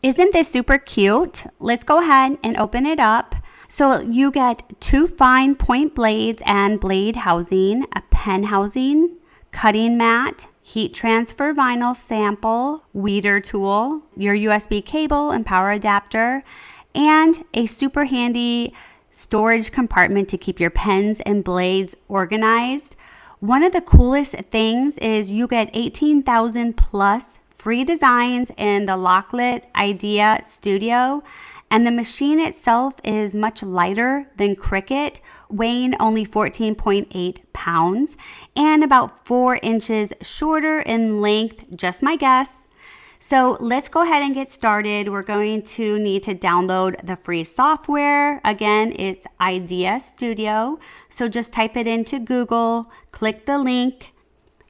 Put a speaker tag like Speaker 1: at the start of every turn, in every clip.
Speaker 1: Isn't this super cute? Let's go ahead and open it up. So you get 2 fine point blades and blade housing, a pen housing, cutting mat, heat transfer vinyl sample, weeder tool, your USB cable and power adapter, and a super handy storage compartment to keep your pens and blades organized. One of the coolest things is you get 18,000 plus free designs in the Loklik Idea Studio, and the machine itself is much lighter than Cricut, weighing only 14.8 pounds and about 4 inches shorter in length, just my guess. So let's go ahead and get started. We're going to need to download the free software. Again, it's Idea Studio. So just type it into Google, click the link.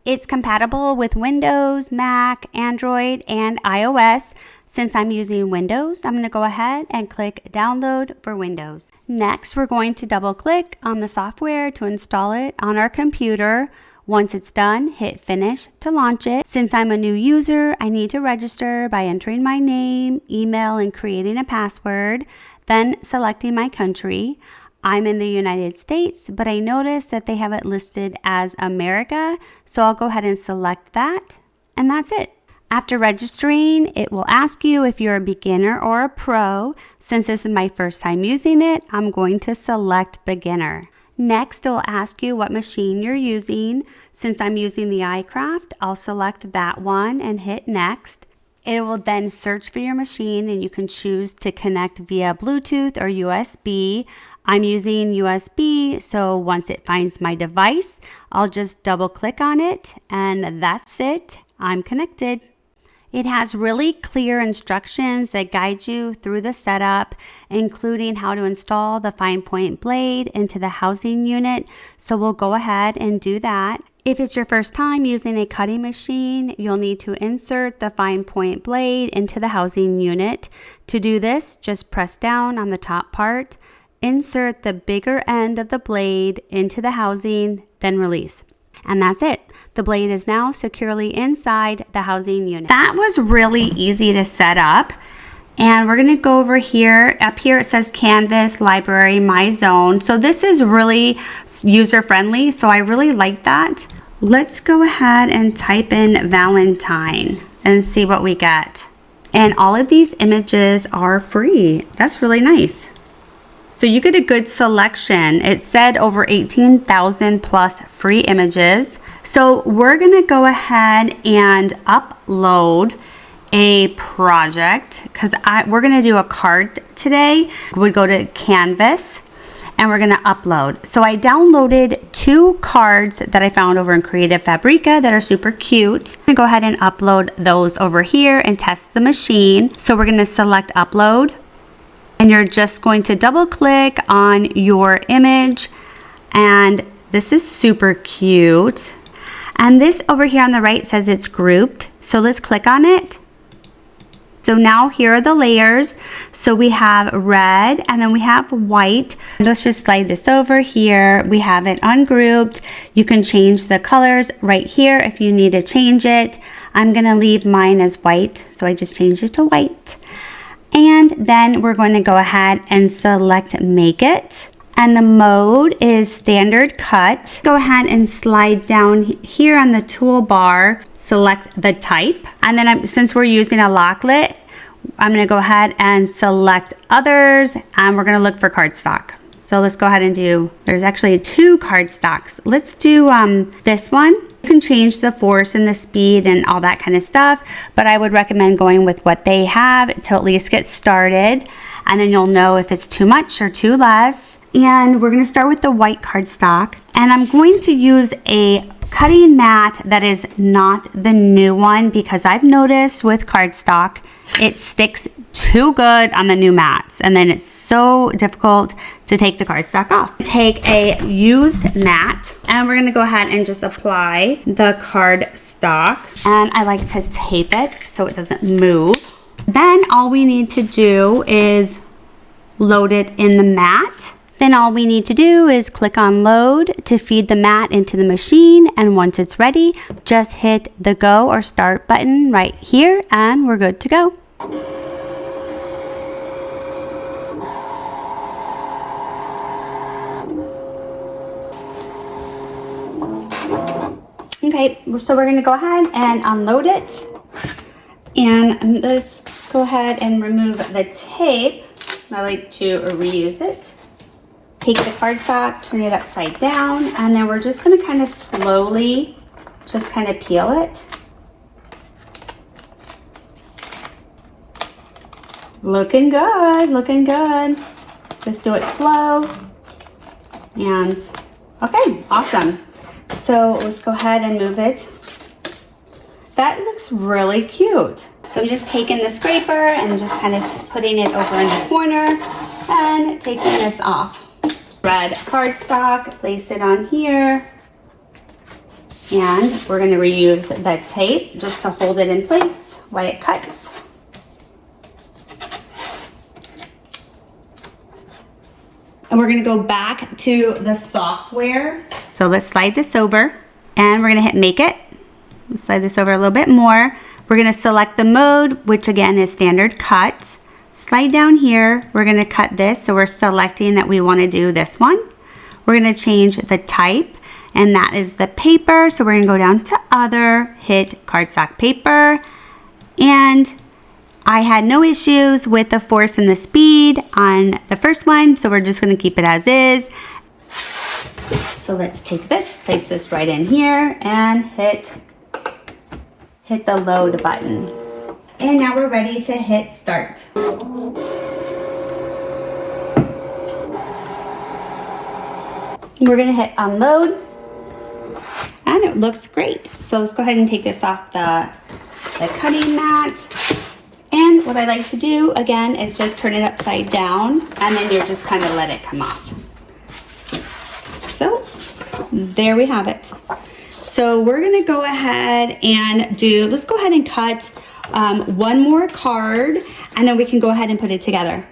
Speaker 1: It's compatible with Windows, Mac, Android, and iOS. Since I'm using Windows, I'm going to go ahead and click Download for Windows. Next, we're going to double click on the software to install it on our computer. Once it's done, hit Finish to launch it. Since I'm a new user, I need to register by entering my name, email, and creating a password, then selecting my country. I'm in the United States, but I noticed that they have it listed as America, so I'll go ahead and select that, and that's it. After registering, it will ask you if you're a beginner or a pro. Since this is my first time using it, I'm going to select beginner. Next, it will ask you what machine you're using. Since I'm using the iCraft, I'll select that one and hit next. It will then search for your machine, and you can choose to connect via Bluetooth or USB. I'm using USB, so once it finds my device, I'll just double click on it, and that's it. I'm connected. It has really clear instructions that guide you through the setup, including how to install the fine point blade into the housing unit. So we'll go ahead and do that. If it's your first time using a cutting machine, you'll need to insert the fine point blade into the housing unit. To do this, just press down on the top part, insert the bigger end of the blade into the housing, then release. And that's it. The blade is now securely inside the housing unit. That was really easy to set up. And we're going to go over here. Up here it says Canvas, Library, My Zone. So this is really user-friendly, so I really like that. Let's go ahead and type in Valentine and see what we get. And all of these images are free. That's really nice. So you get a good selection. It said over 18,000 plus free images. So we're going to go ahead and upload a project because we're going to do a card today. We go to Canvas and we're going to upload. So I downloaded 2 cards that I found over in Creative Fabrica that are super cute. I'm going to go ahead and upload those over here and test the machine. So we're going to select upload. And you're just going to double click on your image, and this is super cute. And this over here on the right says it's grouped, so let's click on it. So now here are the layers. So we have red and then we have white. Let's just slide this over here. We have it ungrouped. You can change the colors right here if you need to change it. I'm gonna leave mine as white, so I just changed it to white. And then we're going to go ahead and select Make It. And the mode is Standard Cut. Go ahead and slide down here on the toolbar, select the type. And then since we're using a Loklik, I'm going to go ahead and select Others. And we're going to look for Cardstock. So let's go ahead and there's actually 2 cardstocks. Let's do this one. You can change the force and the speed and all that kind of stuff, but I would recommend going with what they have to at least get started, and then you'll know if it's too much or too less. And we're going to start with the white cardstock, and I'm going to use a cutting mat that is not the new one because I've noticed with cardstock it sticks too good on the new mats, and then it's so difficult to take the cardstock off. Take a used mat, and we're gonna go ahead and just apply the cardstock, and I like to tape it so it doesn't move. Then all we need to do is load it in the mat. Then all we need to do is click on load to feed the mat into the machine, and once it's ready, just hit the go or start button right here and we're good to go. Okay, so we're gonna go ahead and unload it. And let's go ahead and remove the tape. I like to reuse it. Take the cardstock, turn it upside down, and then we're just gonna kind of slowly just kind of peel it. Looking good, looking good. Just do it slow. And okay, awesome. So let's go ahead and move it. That looks really cute. So I'm just taking the scraper and just kind of putting it over in the corner and taking this off. Red cardstock, place it on here. And we're gonna reuse the tape just to hold it in place while it cuts. And we're gonna go back to the software. So let's slide this over and we're gonna hit make it. Let's slide this over a little bit more. We're gonna select the mode, which again is standard cut. Slide down here, we're gonna cut this. So we're selecting that we wanna do this one. We're gonna change the type and that is the paper. So we're gonna go down to other, hit cardstock paper. And I had no issues with the force and the speed on the first one. So we're just gonna keep it as is. So let's take this, place this right in here and hit the load button. And now we're ready to hit start. We're gonna hit unload and it looks great. So let's go ahead and take this off the cutting mat. And what I like to do again is just turn it upside down and then you just kind of let it come off. So there we have it. So we're gonna go ahead and let's go ahead and cut one more card and then we can go ahead and put it together.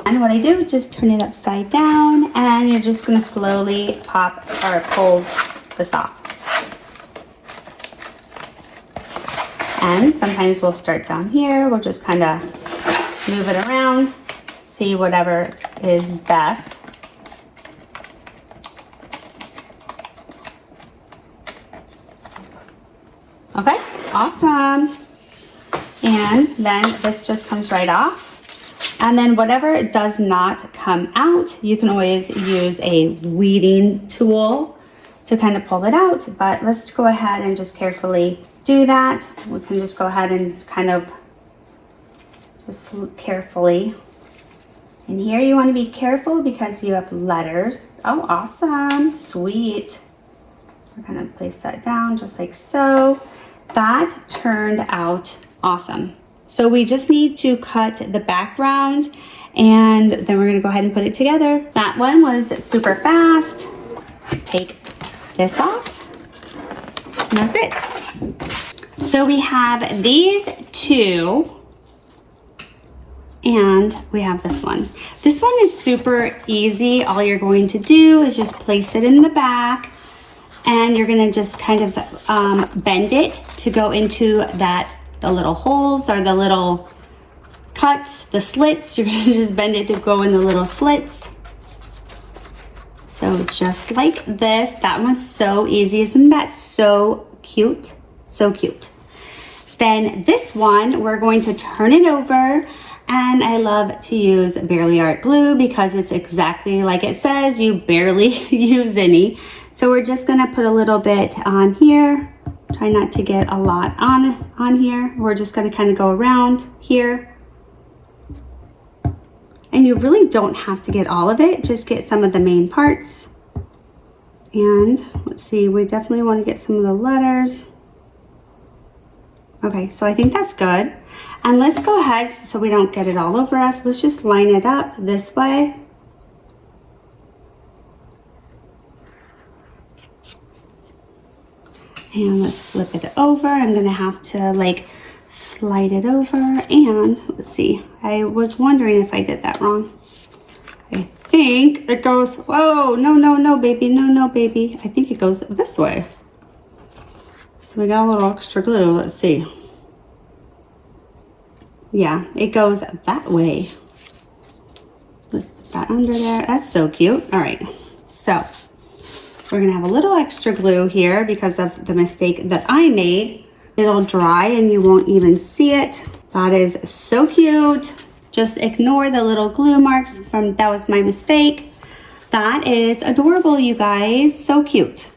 Speaker 1: And what I do is just turn it upside down and you're just gonna slowly pop or pull this off. And sometimes we'll start down here. We'll just kind of move it around, see whatever is best. Okay, awesome. And then this just comes right off. And then whatever does not come out, you can always use a weeding tool to kind of pull it out. But let's go ahead and just carefully do that. We can just go ahead and kind of just look carefully. And here you want to be careful because you have letters. Oh, awesome, sweet. We're gonna place that down just like so. That turned out awesome. So we just need to cut the background and then we're gonna go ahead and put it together. That one was super fast. Take this off and that's it. So we have these two and we have this one. This one is super easy. All you're going to do is just place it in the back and you're gonna just kind of bend it to go into the little holes or the little cuts, the slits. You're gonna just bend it to go in the little slits. So just like this. That one's so easy. Isn't that so cute? So cute. Then this one, we're going to turn it over. And I love to use Barely Art glue because it's exactly like it says, you barely use any. So we're just gonna put a little bit on here. Try not to get a lot on here. We're just gonna kind of go around here. And you really don't have to get all of it, just get some of the main parts. And let's see, we definitely wanna get some of the letters. Okay, so I think that's good. And let's go ahead, so we don't get it all over us, let's just line it up this way. And let's flip it over. I'm gonna have to like slide it over and let's see. I was wondering if I did that wrong. I think it goes, whoa, no, baby, no, baby. I think it goes this way. So we got a little extra glue, let's see. Yeah, it goes that way. Let's put that under there. That's so cute. All right, so we're gonna have a little extra glue here because of the mistake that I made. It'll dry and you won't even see it. That is so cute. Just ignore the little glue marks from, that was my mistake. That is adorable, you guys, so cute.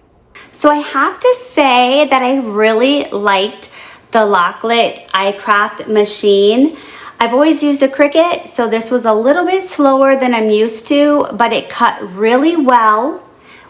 Speaker 1: So I have to say that I really liked the Loklik iCraft machine. I've always used a Cricut, so this was a little bit slower than I'm used to, but it cut really well,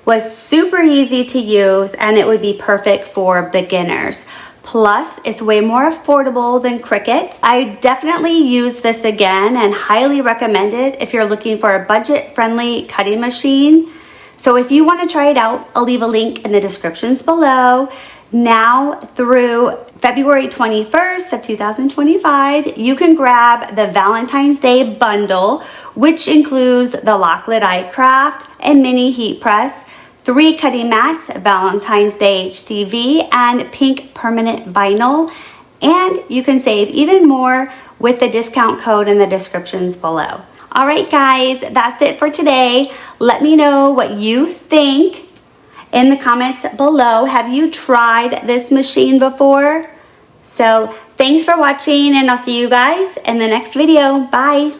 Speaker 1: was super easy to use, and it would be perfect for beginners. Plus, it's way more affordable than Cricut. I definitely use this again and highly recommend it if you're looking for a budget-friendly cutting machine. So if you want to try it out, I'll leave a link in the descriptions below. Now through February 21st of 2025, you can grab the Valentine's Day bundle, which includes the Loklik iCraft, a mini heat press, 3 cutting mats, Valentine's Day HTV, and pink permanent vinyl. And you can save even more with the discount code in the descriptions below. All right, guys, that's it for today. Let me know what you think in the comments below. Have you tried this machine before? So thanks for watching, and I'll see you guys in the next video. Bye.